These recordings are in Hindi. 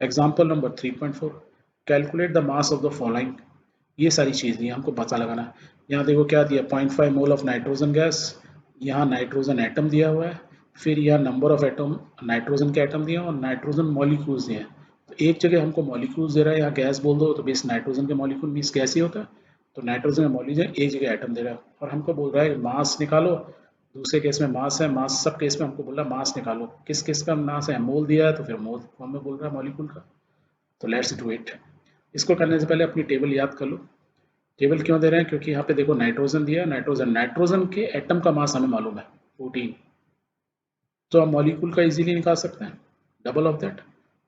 Example number 3.4, calculate the mass of the following. ये सारी चीज़ दी हमको पता लगाना है। यहाँ देखो क्या दिया, 0.5 मोल ऑफ नाइट्रोजन गैस, यहाँ नाइट्रोजन एटम दिया हुआ है, फिर यहाँ नंबर ऑफ एटम नाइट्रोजन के एटम दिए और नाइट्रोजन मॉलिक्यूल्स दिए हैं। तो एक जगह हमको मॉलिक्यूल्स दे रहा है, यहाँ गैस बोल दो तो बेस नाइट्रोजन के मॉलिक्यूल मीन्स गैस ही होता है, तो नाइट्रोजन का मॉलिक्यूल एक जगह एटम दे रहा है और हमको बोल रहा है मास निकालो। दूसरे केस में मास है, मास सब केस में हमको बोल रहा है मास निकालो, किस किस का मास है, मोल दिया है तो फिर मोल फॉर्म में बोल रहा है मॉलिक्यूल का। तो लेट्स डू इट। इसको करने से पहले अपनी टेबल याद कर लो। टेबल क्यों दे रहे हैं, क्योंकि यहाँ पे देखो नाइट्रोजन दिया है, नाइट्रोजन नाइट्रोजन के एटम का मास हमें मालूम है 14, तो हम मॉलिक्यूल का इजीली निकाल सकते हैं, डबल ऑफ दैट।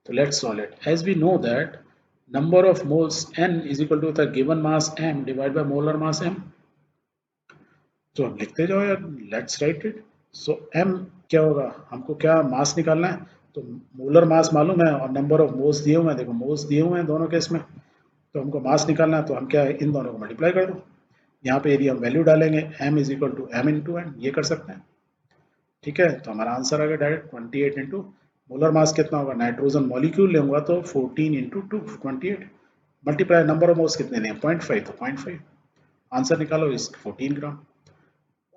तो let's solve it. As we know that number of moles n is equal to the given mass m divide by molar mass m। तो अब लिखते जाओ यार, let's write it. So m क्या होगा, हमको क्या मास निकालना है, तो मोलर मास मालूम है और नंबर ऑफ मोल्स दिए हुए हैं, देखो मोल्स दिए हुए हैं दोनों केस में, तो हमको मास निकालना है, तो हम क्या है, इन दोनों को मल्टीप्लाई कर दो। यहाँ पे यदि हम वैल्यू डालेंगे m is equal to m into N, ये कर सकते हैं। ठीक है, तो हमारा आंसर आ गया डायरेक्ट 28 इंटू मोलर मास कितना होगा, नाइट्रोजन मॉलिक्यूल लेंगे तो 14 into two 28 multiply number of moles कितने दें 0.5, तो 0.5 आंसर निकालो इस 14 ग्राम।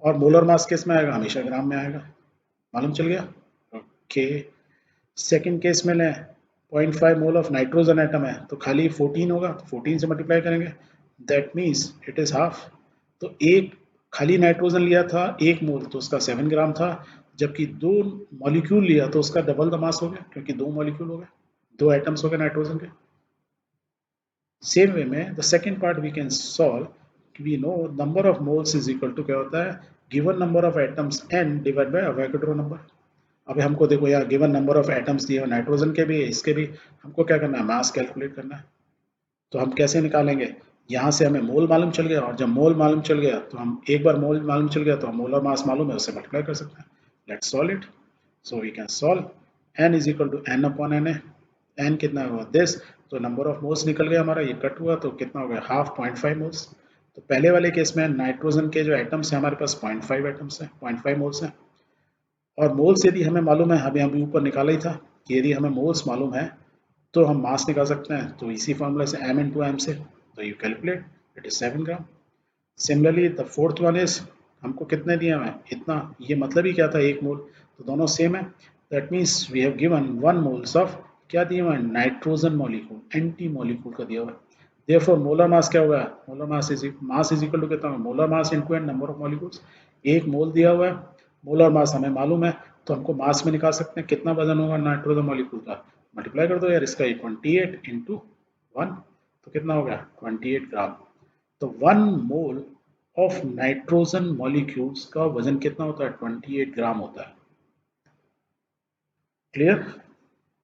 और मोलर मास किस में आएगा, हमेशा ग्राम में आएगा, मालूम चल गया। ओके, सेकंड केस में लें 0.5 मोल ऑफ नाइट्रोजन एटम है तो खाली 14 होगा, तो 14 से मल्टीप्लाई करेंगे, that means it is half. तो एक खाली नाइट्रोजन लिया था 1 मोल तो उसका 7 ग्राम था, जबकि 2 मॉलिक्यूल लिया तो उसका डबल द मास हो गया, क्योंकि 2 मॉलिक्यूल हो गए, 2 एटम्स हो गए नाइट्रोजन के। सेम वे में the second part we can solve. We know number of moles is equal to क्या होता है, given number of atoms n divide by Avogadro number. अभी हमको देखो यार गिवन नंबर ऑफ एटम्स दिए नाइट्रोजन के भी इसके भी, हमको क्या करना है, मास कैलकुलेट करना है। तो हम कैसे निकालेंगे, यहाँ से हमें मोल मालूम चल गया और जब मोल मालूम चल गया तो हम एक बार मोल मालूम चल गया तो हम मोलर मास मालूम है उससे मल्टीप्लाई कर सकते हैं। Let's solve it. So we can solve n is equal to n upon N है, n कितना हुआ दिस, तो नंबर ऑफ मोल्स निकल गया हमारा, ये कट हुआ तो कितना हो गया हाफ 0.5 मोल्स। तो पहले वाले केस में नाइट्रोजन के जो एटम्स हैं हमारे पास 0.5 एटम्स हैं, 0.5 मोल्स हैं। और मोल्स यदि हमें मालूम है, अभी अभी ऊपर निकाला ही था कि यदि हमें मोल्स मालूम है तो हम मास निकाल सकते हैं, तो इसी फॉर्मूला से m इंटू एम से, तो you calculate it is 7 gram. Similarly the fourth one is, हमको कितने दिया है इतना, ये मतलब ही क्या था 1 मोल, तो दोनों सेम है, that means we have given 1 moles of क्या दिया हुआ है, नाइट्रोजन मॉलिक्यूल एंटी मॉलिक्यूल का दिया हुआ है। देयरफॉर मोलर मास क्या होगा, molar mass is equal to कितना, molar mass into N number of molecules. 1 mole दिया हुआ है, मोलर मास हमें मालूम है, तो हमको मास में निकाल सकते हैं कितना वजन होगा नाइट्रोजन मॉलिक्यूल का, मल्टीप्लाई कर दो यार इसका 28 इंटू 1, तो कितना हो गया 28 ग्राम। तो 1 मोल ऑफ नाइट्रोजन मॉलिक्यूल्स का वजन कितना होता है, 28 ग्राम होता है। क्लियर।